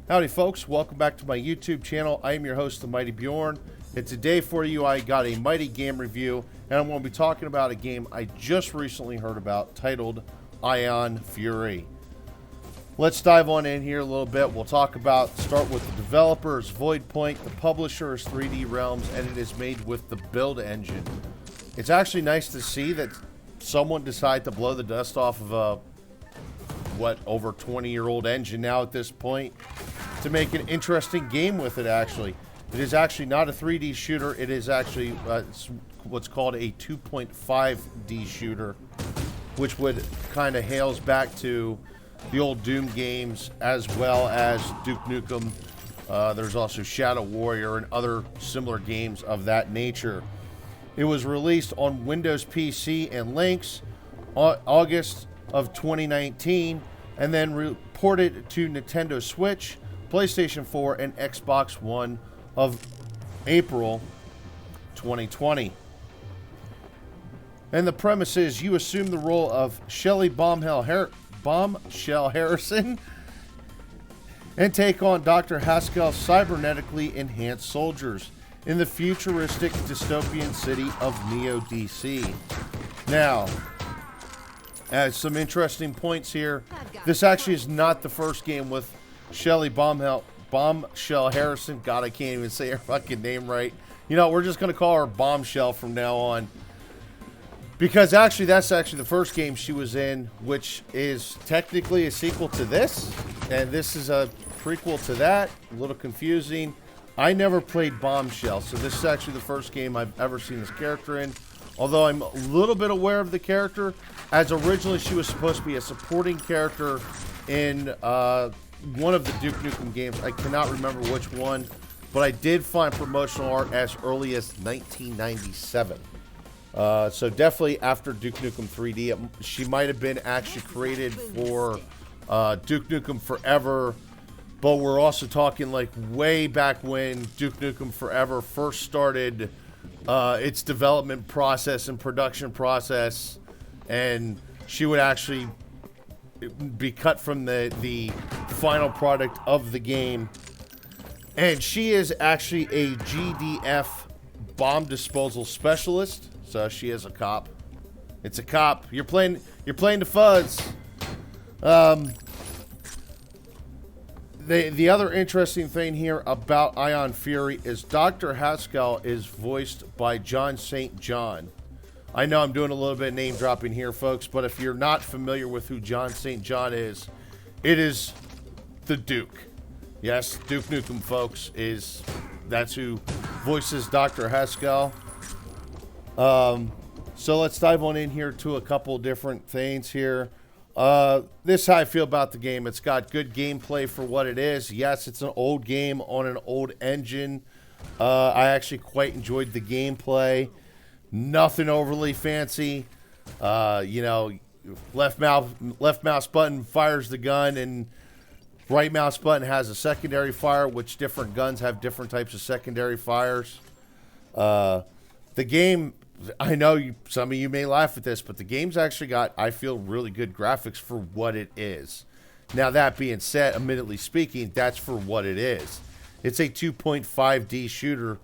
Howdy folks, welcome back to my YouTube channel. I am your host, the Mighty Bjorn, and today for you I got a Mighty game review, and I'm going to be talking about a game I just recently heard about titled Ion Fury. Let's dive on in here a little bit. We'll start with the developers, Voidpoint, the publisher is 3D Realms, and it is made with the build engine. It's actually nice to see that someone decided to blow the dust off of a over 20-year-old engine now at this point to make an interesting game with it. Actually, it is actually not a 3D shooter. It is actually what's called a 2.5D shooter, which would kind of hails back to the old Doom games as well as Duke Nukem. There's also Shadow Warrior and other similar games of that nature. It was released on Windows PC and Lynx August of 2019, and then reported to Nintendo Switch, PlayStation 4, and Xbox One of April 2020. And the premise is you assume the role of Shelly Bombshell Harrison and take on Dr. Haskell's cybernetically enhanced soldiers in the futuristic dystopian city of Neo DC. Now, as some interesting points here, this actually is not the first game with Shelly Bombshell Harrison. God, I can't even say her fucking name right. You know, we're just going to call her Bombshell from now on. Because actually, that's actually the first game she was in, which is technically a sequel to this. And this is a prequel to that. A little confusing. I never played Bombshell, so this is actually the first game I've ever seen this character in. Although I'm a little bit aware of the character, as originally she was supposed to be a supporting character in one of the Duke Nukem games. I cannot remember which one, but I did find promotional art as early as 1997. So definitely after Duke Nukem 3D. She might have been actually created for Duke Nukem Forever, but we're also talking like way back when Duke Nukem Forever first started its development process and production process, and she would actually be cut from the final product of the game. And she is actually a GDF bomb disposal specialist, so she is a cop. It's a cop. You're playing the fuzz. The other interesting thing here about Ion Fury is Dr. Haskell is voiced by John St. John. I know I'm doing a little bit of name dropping here, folks, but if you're not familiar with who John St. John is, it is the Duke. Yes, Duke Nukem, folks, that's who voices Dr. Haskell. So let's dive on in here to a couple different things here. This is how I feel about the game. It's got good gameplay for what it is. Yes, it's an old game on an old engine. I actually quite enjoyed the gameplay. Nothing overly fancy. You know, left mouse button fires the gun, and right mouse button has a secondary fire, which different guns have different types of secondary fires. The game, I know some of you may laugh at this, but the game's actually got, I feel, really good graphics for what it is. Now, that being said, admittedly speaking, that's for what it is. It's a 2.5D shooter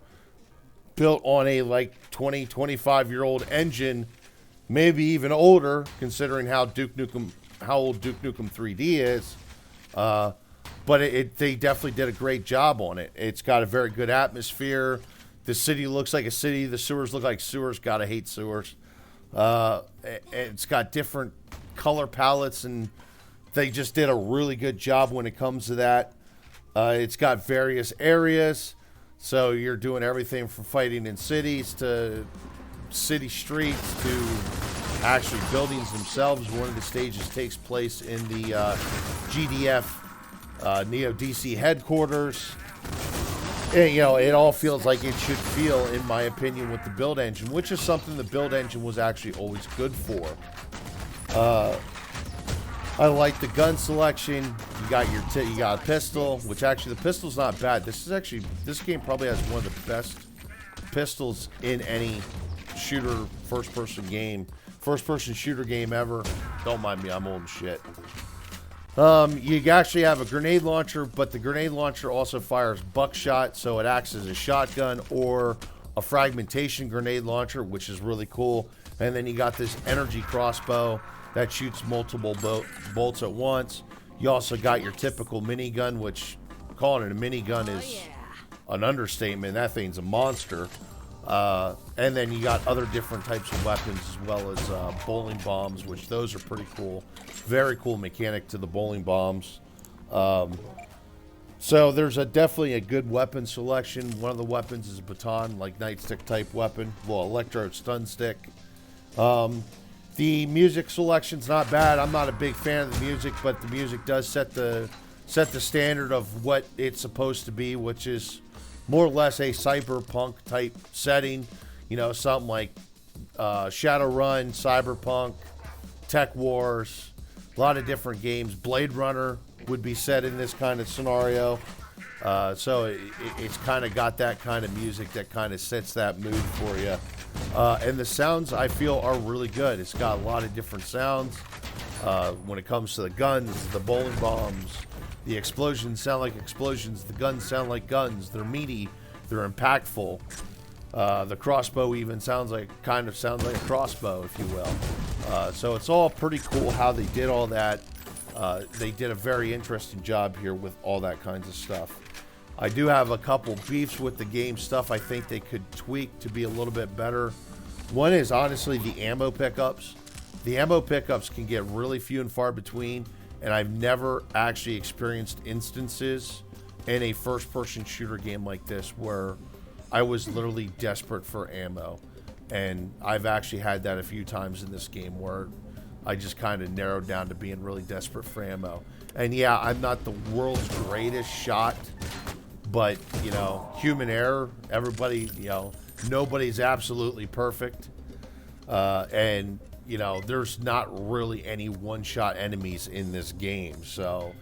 built on a like 25-year-old engine, maybe even older, considering how old Duke Nukem 3D is. But they definitely did a great job on it. It's got a very good atmosphere. The city looks like a city. The sewers look like sewers. Gotta hate sewers. It's got different color palettes, and they just did a really good job when it comes to that. It's got various areas, so you're doing everything from fighting in cities to city streets to actually buildings themselves. One of the stages takes place in the GDF Neo DC headquarters. And, you know, it all feels like it should feel, in my opinion, with the build engine, which is something the build engine was actually always good for. I like the gun selection. You got a pistol, which actually the pistol's not bad. This game probably has one of the best pistols in any shooter first-person shooter game ever. Don't mind me, I'm old as shit. You actually have a grenade launcher, but the grenade launcher also fires buckshot, so it acts as a shotgun or a fragmentation grenade launcher, which is really cool. And then you got this energy crossbow that shoots multiple bolts at once. You also got your typical minigun, which calling it a minigun is an understatement. That thing's a monster. And then you got other different types of weapons as well as bowling bombs, which those are pretty cool. Very cool mechanic to the bowling bombs. So there's definitely a good weapon selection. One of the weapons is a baton, like nightstick type weapon. Well, electro stun stick. The music selection's not bad. I'm not a big fan of the music, but the music does set the standard of what it's supposed to be, which is more or less a cyberpunk type setting. You know, something like Shadowrun, Cyberpunk, Tech Wars, a lot of different games. Blade Runner would be set in this kind of scenario. So it's kind of got that kind of music that kind of sets that mood for you. And the sounds, I feel, are really good. It's got a lot of different sounds. When it comes to the guns, the bowling bombs, the explosions sound like explosions. The guns sound like guns. They're meaty. They're impactful. The crossbow even kind of sounds like a crossbow, if you will. So it's all pretty cool how they did all that. They did a very interesting job here with all that kinds of stuff. I do have a couple beefs with the game stuff I think they could tweak to be a little bit better. One is honestly the ammo pickups. The ammo pickups can get really few and far between, and I've never actually experienced instances in a first-person shooter game like this where I was literally desperate for ammo. And I've actually had that a few times in this game where I just kind of narrowed down to being really desperate for ammo. And yeah, I'm not the world's greatest shot, but, you know, human error. Everybody, you know, nobody's absolutely perfect. And, you know, there's not really any one-shot enemies in this game. So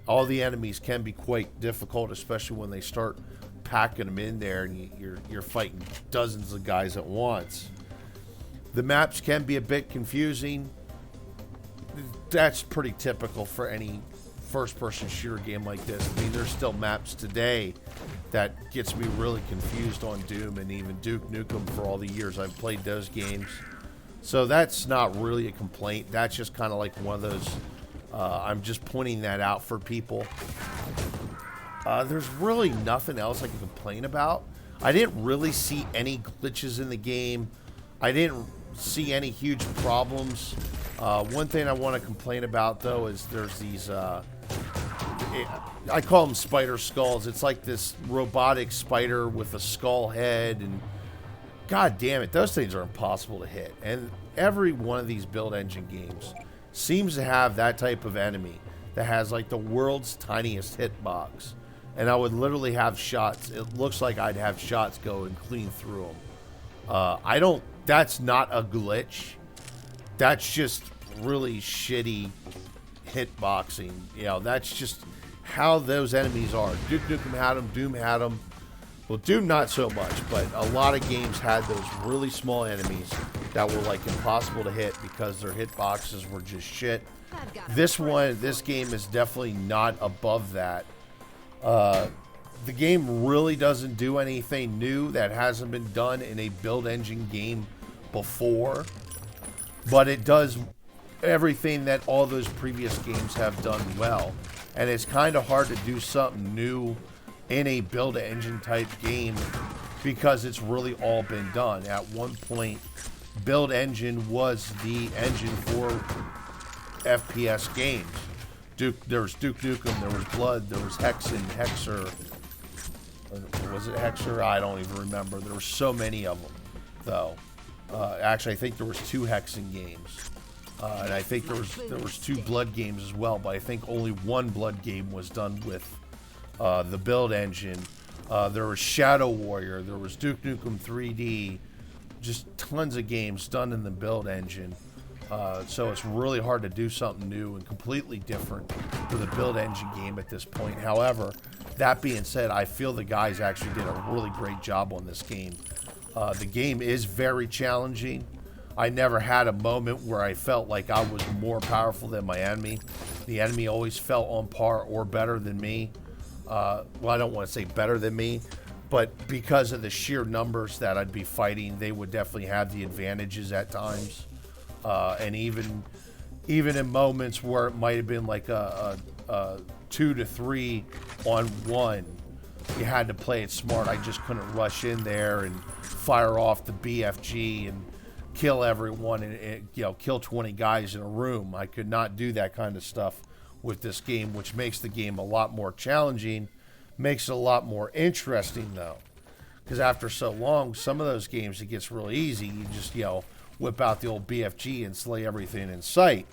all the enemies can be quite difficult, especially when they start packing them in there and you're fighting dozens of guys at once. The maps can be a bit confusing. That's pretty typical for any first-person shooter game like this. I mean, there's still maps today that gets me really confused on Doom and even Duke Nukem for all the years I've played those games. So that's not really a complaint. That's just kind of like one of those, I'm just pointing that out for people. There's really nothing else I can complain about. I didn't really see any glitches in the game. I didn't see any huge problems. One thing I want to complain about, though, is there's these, I call them spider skulls. It's like this robotic spider with a skull head, and god damn it, those things are impossible to hit. And every one of these build engine games seems to have that type of enemy that has like the world's tiniest hitbox. And I would literally have shots. It looks like I'd have shots going clean through them. That's not a glitch. That's just really shitty hitboxing. You know, that's just how those enemies are. Duke Nukem had them. Doom had them. Well, Doom not so much, but a lot of games had those really small enemies that were like impossible to hit because their hitboxes were just shit. This game is definitely not above that. The game really doesn't do anything new that hasn't been done in a build engine game before, but it does everything that all those previous games have done well. And it's kind of hard to do something new in a build engine type game because it's really all been done. At one point, build engine was the engine for FPS games. There was Duke Nukem, there was Blood, there was Hexer. Was it Hexer? I don't even remember. There were so many of them, though. Actually, I think there was 2 Hexen games. And I think there was 2 Blood games as well, but I think only 1 Blood game was done with the build engine. There was Shadow Warrior, there was Duke Nukem 3D, just tons of games done in the build engine. So it's really hard to do something new and completely different for the build engine game at this point. However, that being said, I feel the guys actually did a really great job on this game. The game is very challenging. I never had a moment where I felt like I was more powerful than my enemy. The enemy always felt on par or better than me. Well, I don't want to say better than me, but because of the sheer numbers that I'd be fighting, they would definitely have the advantages at times. And even in moments where it might have been like a 2 to 3 on 1, you had to play it smart. I just couldn't rush in there and fire off the BFG and kill everyone and kill 20 guys in a room. I could not do that kind of stuff with this game, which makes the game a lot more challenging, makes it a lot more interesting though, because after so long, some of those games it gets really easy. You just whip out the old BFG and slay everything in sight.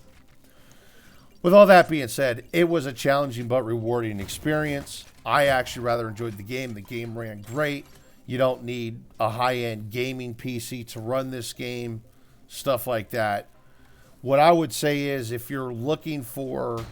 With all that being said, it was a challenging but rewarding experience. I actually rather enjoyed the game. The game ran great. You don't need a high-end gaming PC to run this game, stuff like that. What I would say is if you're looking for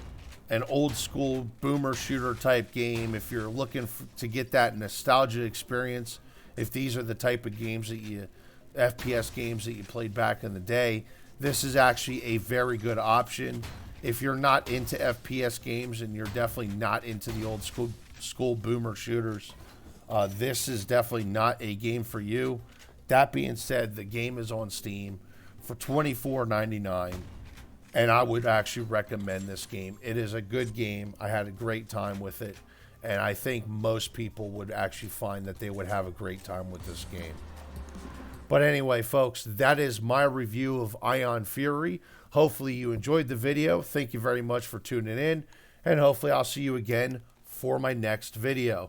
an old-school boomer shooter type game, if you're looking to get that nostalgia experience, if these are the type of games that FPS games that you played back in the day, this is actually a very good option. If you're not into FPS games and you're definitely not into the old school boomer shooters, this is definitely not a game for you. That being said, the game is on Steam for $24.99, and I would actually recommend this game. It is a good game. I had a great time with it, and I think most people would actually find that they would have a great time with this game. But anyway, folks, that is my review of Ion Fury. Hopefully you enjoyed the video. Thank you very much for tuning in, and hopefully I'll see you again for my next video.